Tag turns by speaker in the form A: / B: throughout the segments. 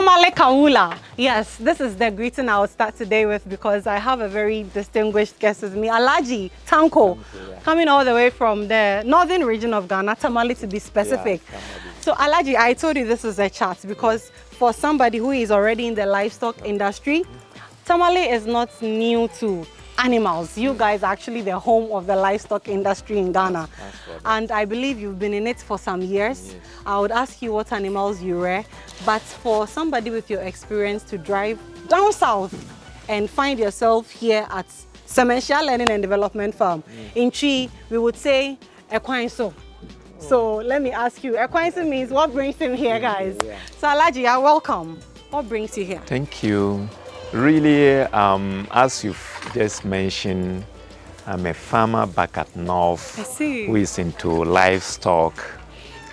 A: Tamale Kawula. Yes, this is the greeting I will start today with because I have a very distinguished guest with me, Alhaji Tanko, coming all the way from the northern region of Ghana, Tamale to be specific.
B: Yeah,
A: so Alhaji, I told you this is a chat because for somebody who is already in the livestock industry, Tamale is not new to animals. You guys are actually the home of the livestock industry in Ghana. And I believe you've been in it for some years. Yes. I would ask you what animals you rear, but for somebody with your experience to drive down south and find yourself here at Semanhyia Learning and Development Farm, in Chi, we would say Ekwanso. So let me ask you, Ekwanso means what brings him here, guys? So Alhaji, you're welcome. What brings you here?
B: Thank you. Really, as you've just mentioned, I'm a farmer back at North.
A: I see.
B: Who is into livestock.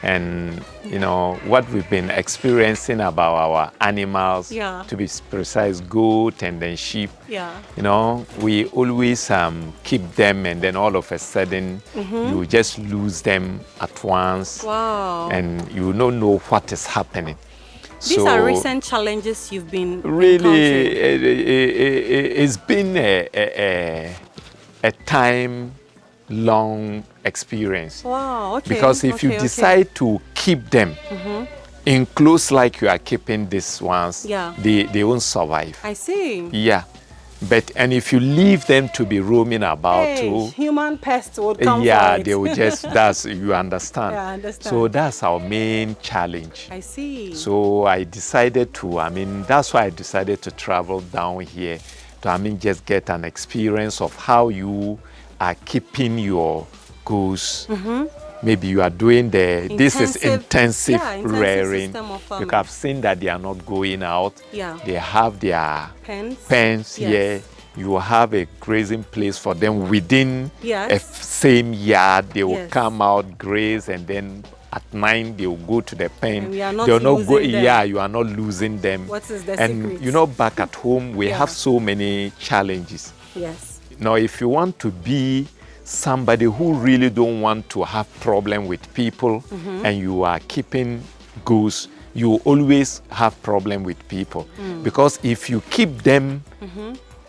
B: And, you know, what we've been experiencing about our animals, to be precise, goat and then sheep, you know, we always keep them and then all of a sudden you just lose them at once.
A: Wow.
B: And you don't know what is happening.
A: These are recent challenges you've been
B: really it's been a time-long experience.
A: Wow, okay.
B: Because if you decide to keep them in close like you are keeping these ones, they won't survive.
A: I see.
B: Yeah. And if you leave them to be roaming about too,
A: human pests would come
B: for it. They will just, you understand.
A: Yeah, I understand.
B: So that's our main challenge.
A: I see.
B: So I decided to, that's why I decided to travel down here to, just get an experience of how you are keeping your goose. Maybe you are doing this is intensive rearing. You have seen that they are not going out. They have their pens here. You have a grazing place for them within a same yard. They will come out, graze, and then at 9 they will go to the pen.
A: They are not losing them.
B: You are not losing them.
A: What is the
B: secret? You know, back at home we have so many challenges.
A: Yes.
B: Now, if you want to be somebody who really don't want to have problem with people and you are keeping goose, you always have problem with people. Because if you keep them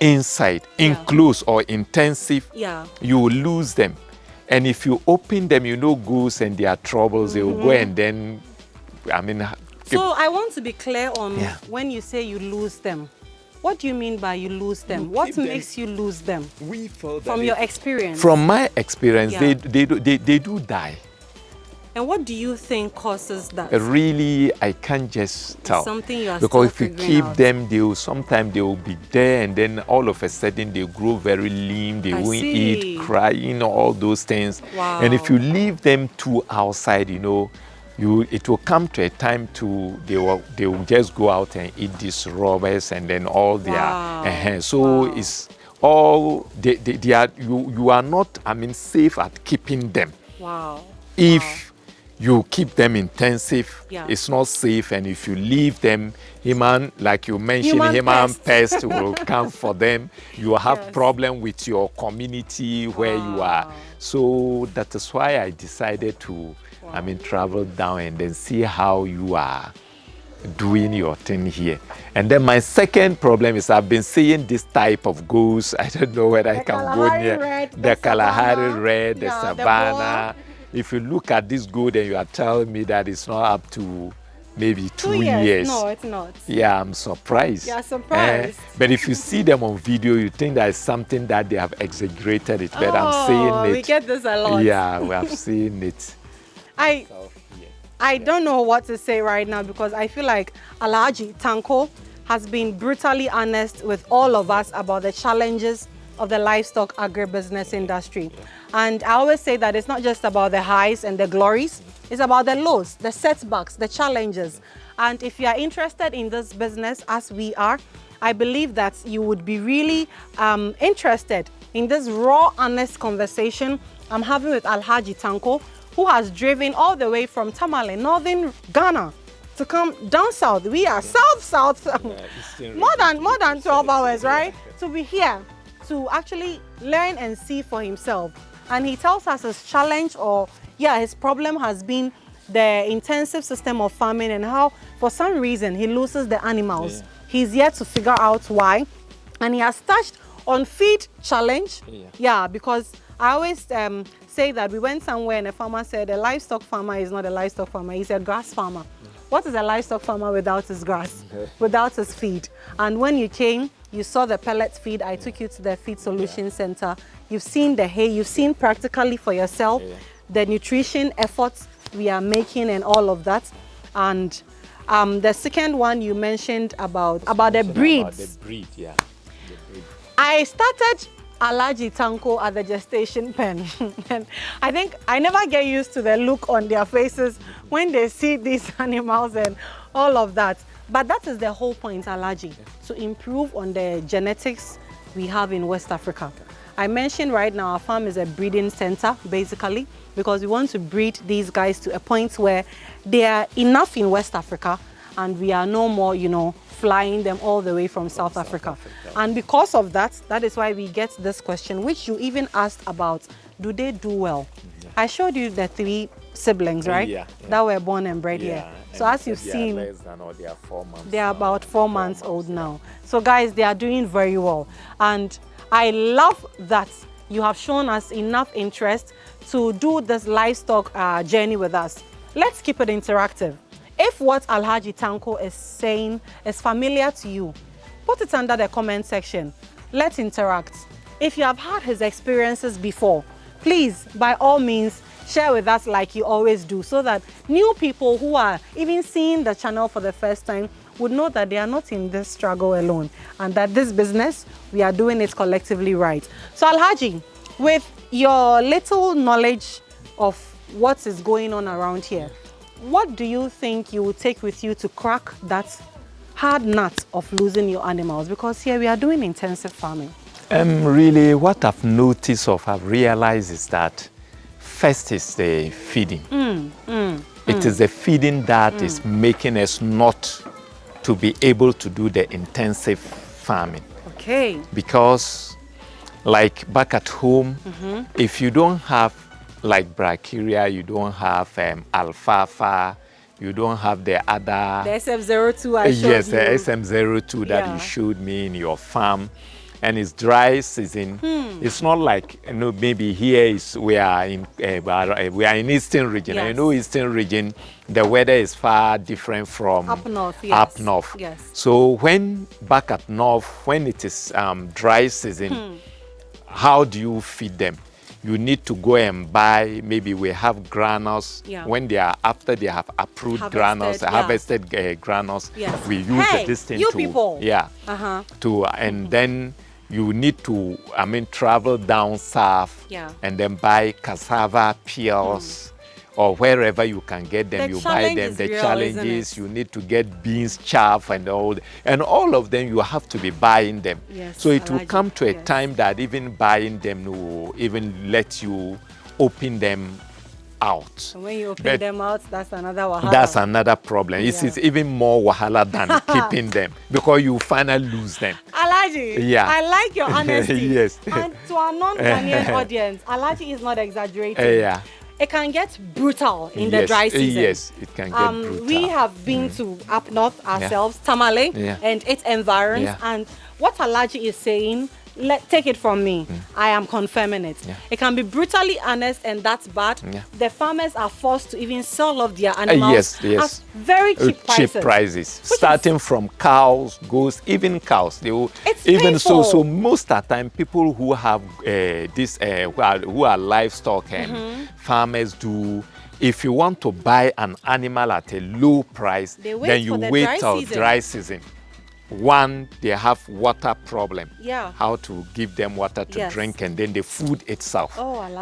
B: inside, enclosed or intensive, you will lose them. And if you open them, you know, goose and their troubles, they will go and then,
A: So I want to be clear on when you say you lose them. What do you mean by you lose them? What makes you lose them? From your experience?
B: From my experience, they do die.
A: And what do you think causes that?
B: Really, I can't just tell.
A: Something you are
B: because if you keep them, sometimes they will be there and then all of a sudden they grow very lean, they won't eat, crying, all those things.
A: Wow.
B: And if you leave them too outside, you know, it will come to a time they will just go out and eat these robbers and then all their it's all they are you are not safe at keeping them.
A: Wow.
B: If you keep them intensive, it's not safe, and if you leave them, like you mentioned, human pests will come for them. You will have problem with your community where you are. So that is why I decided to travel down and then see how you are doing your thing here. And then my second problem is I've been seeing this type of goose. I don't know whether I can go near the Kalahari Red, the Savannah. If you look at this goat and you are telling me that it's not up to maybe 2 years.
A: No, it's not.
B: Yeah, I'm surprised.
A: You're surprised.
B: But if you see them on video, you think that it's something that they have exaggerated it. But I'm seeing it.
A: We get this a lot.
B: Yeah, we have seen it.
A: I don't know what to say right now because I feel like Alhaji Tanko has been brutally honest with all of us about the challenges of the livestock agribusiness industry. And I always say that it's not just about the highs and the glories, it's about the lows, the setbacks, the challenges. And if you are interested in this business as we are, I believe that you would be really interested in this raw, honest conversation I'm having with Alhaji Tanko, who has driven all the way from Tamale, northern Ghana, to come down south. We are south, more than 12 hours, right? To be here to actually learn and see for himself. And he tells us his challenge his problem has been the intensive system of farming and how for some reason he loses the animals. He's yet to figure out why, and he has touched on feed challenge. Because I always say that we went somewhere and a farmer said a livestock farmer is not a livestock farmer, he's a grass farmer. What is a livestock farmer without his grass, without his feed? And when you came, you saw the pellet feed. I took you to the Feed Solution Center. You've seen the hay, you've seen practically for yourself the nutrition efforts we are making and all of that. And the second one you mentioned about the breeds.
B: The breed, yeah.
A: I started alhaji Tanko at the gestation pen. And I think I never get used to the look on their faces when they see these animals and all of that. But that is the whole point, alhaji, to improve on the genetics we have in West Africa. I mentioned right now our farm is a breeding center, basically, because we want to breed these guys to a point where they are enough in West Africa and we are no more, you know, flying them all the way from South Africa. And because of that, that is why we get this question, which you even asked about, do they do well? I showed you the 3 siblings, right? That were born and bred here. So as you've seen, they are about 4 months old now. So guys, they are doing very well. And I love that you have shown us enough interest to do this livestock journey with us. Let's keep it interactive. If what Alhaji Tanko is saying is familiar to you, put it under the comment section. Let's interact. If you have had his experiences before, please, by all means, share with us like you always do, so that new people who are even seeing the channel for the first time would know that they are not in this struggle alone, and that this business, we are doing it collectively right. So Alhaji, with your little knowledge of what is going on around here, what do you think you will take with you to crack that hard nut of losing your animals? Because here we are doing intensive farming.
B: Really, what I've noticed or I've realized is that first is the feeding. It is the feeding that is making us not to be able to do the intensive farming.
A: Okay.
B: Because like back at home, if you don't have like brachyria, you don't have alfalfa, you don't have the other...
A: The SM02 I showed you.
B: Yes, the SM02 that you showed me in your farm. And it's dry season. It's not like, you know, maybe here is we are in Eastern region. I know Eastern region, the weather is far different from
A: up north.
B: Up north. So when back at north, when it is dry season, how do you feed them? You need to go and buy, maybe we have granules. When they are, after they have approved granules, harvested granules, we use this thing and then you need to, travel down south and then buy cassava peels or wherever you can get them, you buy them. The challenges, you need to get beans, chaff and all of them, you have to be buying them. So it will come to a time that even buying them will even let you open them out.
A: And when you open them out, that's another wahala.
B: That's another problem. It's even more wahala than keeping them, because you finally lose them.
A: Alhaji, I like your honesty. And to our non-Ghanaian audience, Alhaji is not exaggerating. It can get brutal in the dry season.
B: Yes, it can get brutal.
A: We have been to up north ourselves, Tamale, and its environs. And what Alhaji is saying, take it from me, I am confirming it. It can be brutally honest, and that's bad. The farmers are forced to even sell off their animals at very cheap prices.
B: Starting from cows, goats, even cows. They will, even so most of the time, people who have who are livestock and farmers do. If you want to buy an animal at a low price, then you wait till dry season. One, they have water problem. How to give them water to drink, and then the food itself.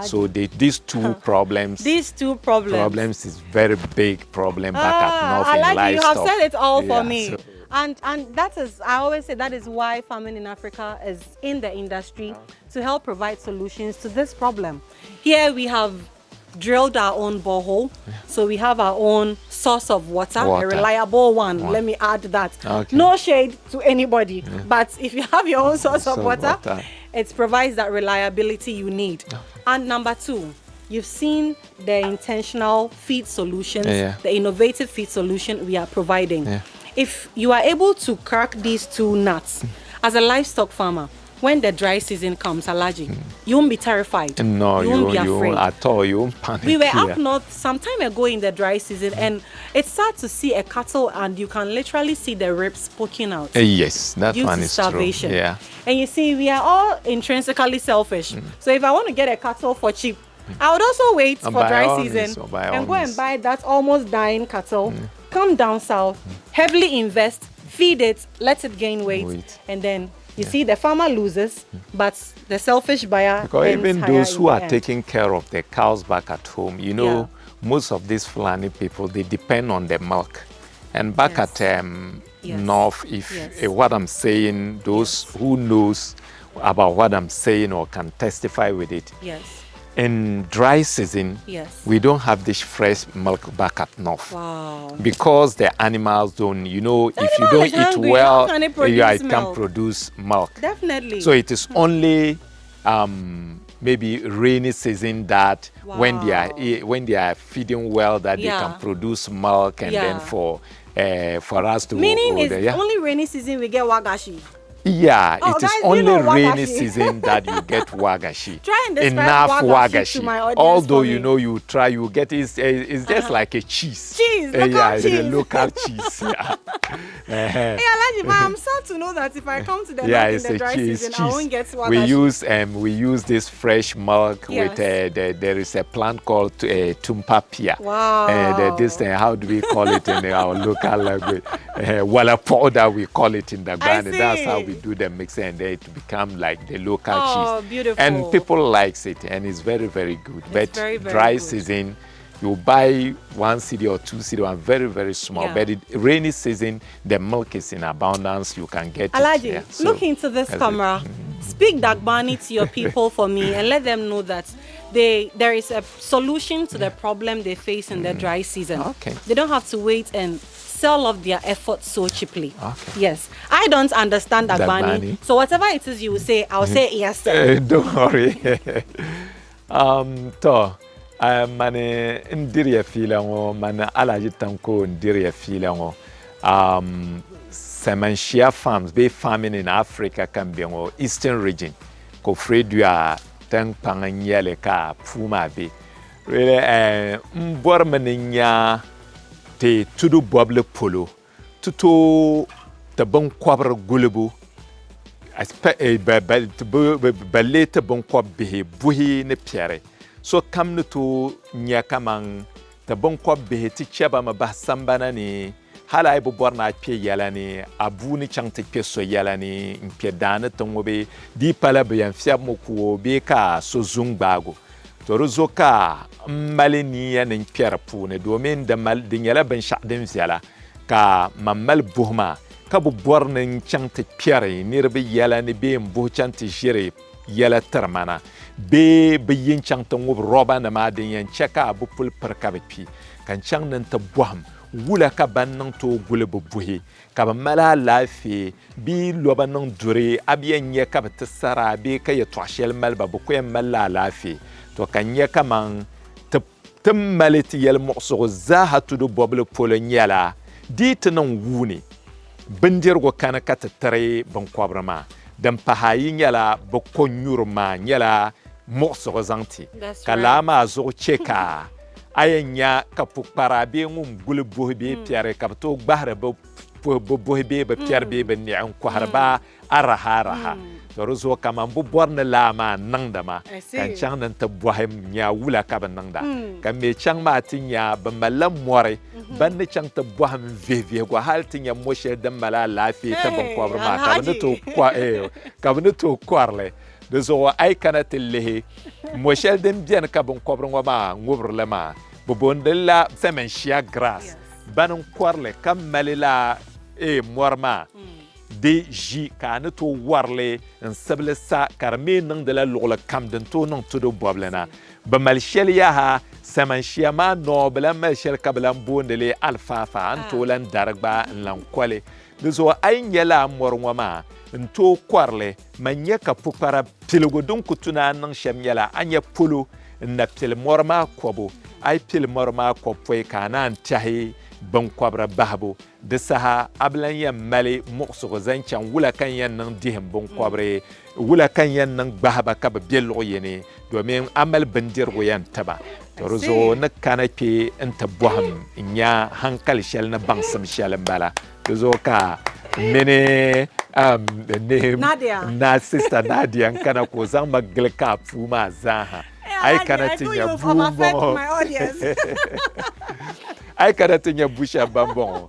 B: So these two problems. These two problems is very big problem back at north in livestock.
A: You have said it all for me. So. And that is, I always say that is why Farming in Africa is in the industry to help provide solutions to this problem. Here we have drilled our own borehole, so we have our own source of water, a reliable one. Let me add that. No shade to anybody, but if you have your own source of water, it provides that reliability you need. And number two, you've seen the intentional feed solutions, the innovative feed solution we are providing. If you are able to crack these two nuts, as a livestock farmer, when the dry season comes, alhaji, you won't be terrified.
B: No,
A: you won't be afraid
B: at all. You won't panic.
A: We were up north some time ago in the dry season, and it's sad to see a cattle, and you can literally see the ribs poking out.
B: Yes, that
A: due
B: one
A: to
B: is
A: starvation.
B: true. Yeah.
A: And you see, we are all intrinsically selfish. So if I want to get a cattle for cheap, I would also wait for dry season and go and buy that almost dying cattle. Come down south, heavily invest, feed it, let it gain weight. And then you see the farmer loses, but the selfish buyer.
B: Because even those who are taking care of the cows back at home, you know, most of these Fulani people, they depend on the milk. And back at north, if what I'm saying, those who knows about what I'm saying or can testify with it. In dry season, we don't have this fresh milk back at north.
A: Wow.
B: Because the animals don't, you know, if you don't eat well, it can produce milk.
A: Definitely.
B: So it is only maybe rainy season that when they are feeding well, that they can produce milk, and then for us to
A: meaning it's only rainy season we get wagashi.
B: Yeah, it is only rainy season that you get wagashi.
A: Try and describe
B: enough
A: wagashi to my audience.
B: Although you know you try, you get it's just like a cheese.
A: Local cheese.
B: A local cheese.
A: Hey, alhaji, but I'm sad to know that if I come to the north in the dry season, I won't get wagashi.
B: We use this fresh milk with there is a plant called tumpapia.
A: Wow.
B: This how do we call it in our local language? Wala powder, we call it in the ground. That's how we do the mix, and it become like the local cheese.
A: Oh, beautiful.
B: And people likes it, and it's very, very good. But
A: very, very
B: dry
A: good.
B: season, you buy 1 cedi or 2 cedi, and very, very small. But rainy season, the milk is in abundance. You can get
A: alhaji,
B: it.
A: So look into this camera. Speak Dagbani to your people for me, and let them know that there is a solution to the problem they face in the dry season. They don't have to wait and sell off their efforts so cheaply. Yes, I don't understand Dagbani, so whatever it is you will say, I'll say yes.
B: Don't worry. Mane ndiri filango, mane alhaji Tanko ndiri filango. Semanhyia Farms, be farming in Africa can be in Eastern region. Ko fredua tang panganyele ka puma be. Really, mbormaninya te tudu bobble polo tuto te bon kwabre gulubu balle te bon kwab bihi buhi ne piere so kam to nya kamang te bon kwab bihi ti chaba ma bahsambana ni hala ibo borna pie yala ni abu ni chang te pie so yala ni pie dana tongobe di pala be yan fiab mokuo be ka so zungbago Torozoka maliniya nin pier pune domin da mal dinyala ben shadin ziala ka mamal buhma ka bu bornin chante piere nirbe yala ni be mbu chante jire yala termana be yin chante ngob roba na ma din yan cheka bu pul per ka pi kan chang nan ta buham wula ka ban nan to gule bu buhi ka mala lafi bi loba nan dure abiyan ye ka tsara be ka ya twashel malba bu ko mala lafi to kanya kamang maliti yel moqso zaha tudu bobble polo nyala dit non wuni bindirgo kana katare ban kwabrama dan pahayi nyala bo konyurma nyala moqso zanti kalama zo cheka ayenya kapukpara be ngum gulbo be piare kapto gbahre bo be piare be ni an kwaharba araha Torozo kama mbu borne lama nangdama kan chang nan ta bohem nya wula ka ban nangda kan me chang ma tinya ba malam more ban ne chang ta bohem vevie go hal tinya moshe dan mala lafi ta ban ko ma ka ban to kwa ka ban to kwarle de zo ay kana tille moshe den bien ka ban ko ma ngobr le ma bo bondella Semanhyia grass ban kwarle kam malila morma de ji ka ne to warle en sable sa karme nang de la lola kam den to nang to do boblena ba malshel ya ha Semanhyia ma no bla malshel kabla bondele alfafa an to lan darba lan kwale de zo ay nyela morwa ma en to kwarle manya ka pukara pilogo don kutuna nang shem yala anya polo na pil morma kobo ai pil morma kopoi kana antahi ban kwabra bahabo de saha ablan yan mali muqsu zanchan wula kan yan nan dihin ban kwabre wula kan yan nan bahaba ka belo yene domin amal bandir yan taba to zo na kana pe anta boham nya hankal shel na bangsam shel bala to zo ka mene the name
A: Nadia.
B: Na sister Nadia kana ko zan maglka fuma zaha ai kana tinya bumbo
A: my audience.
B: ai kana tinya busha bambon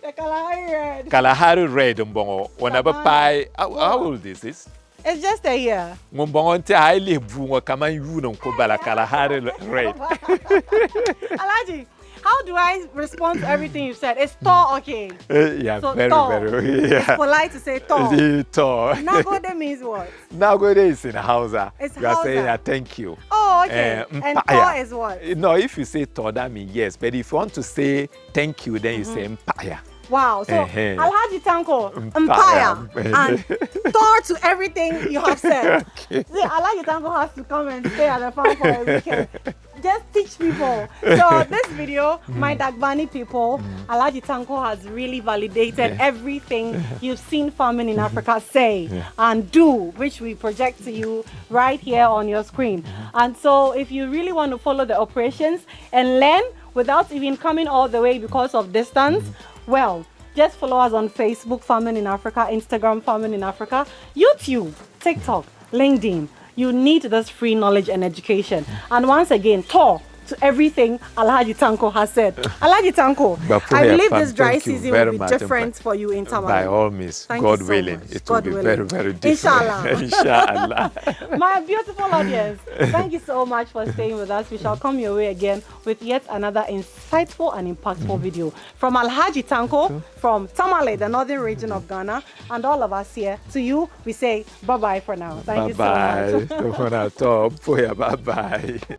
A: The Kalahari Red.
B: Kalahari Red mbongo wanaba pai how old is this?
A: It's just a year.
B: Mbongo nte ai le bungo kama yu ko bala Kalahari Red.
A: Alhaji, how do I respond to everything you said? It's tall, okay?
B: Yeah, so very,
A: tall.
B: very. Yeah.
A: It's polite to say tall.
B: Tall.
A: Nagode means what?
B: Nagode is in Hausa.
A: It's
B: you are
A: Hausa.
B: saying thank you.
A: Oh, okay. And tall is what?
B: No, if you say tall, that means yes. But if you want to say thank you, then you say empire.
A: Wow. So, Alhaji Tanko, empire. And tall to everything you have said. Okay. See, Alhaji Tanko has to come and stay at the farm for a weekend. Just teach people. So this video, my Dagbani people, Alhaji Tanko has really validated everything you've seen farming in Africa say and do, which we project to you right here on your screen. And so if you really want to follow the operations and learn without even coming all the way because of distance, well, just follow us on Facebook, Farming in Africa, Instagram, Farming in Africa, YouTube, TikTok, LinkedIn. You need this free knowledge and education. And once again, talk to everything Alhaji Tanko has said. Alhaji Tanko, I believe this dry season will be different for you in Tamale.
B: By all means, God willing, it will be very, very different.
A: Inshallah.
B: Inshallah.
A: My beautiful audience, thank you so much for staying with us. We shall come your way again with yet another insightful and impactful video. From Alhaji Tanko, from Tamale, the northern region of Ghana, and all of us here, to you, we say bye-bye for now. Thank you so much.
B: Bye-bye. Bye-bye.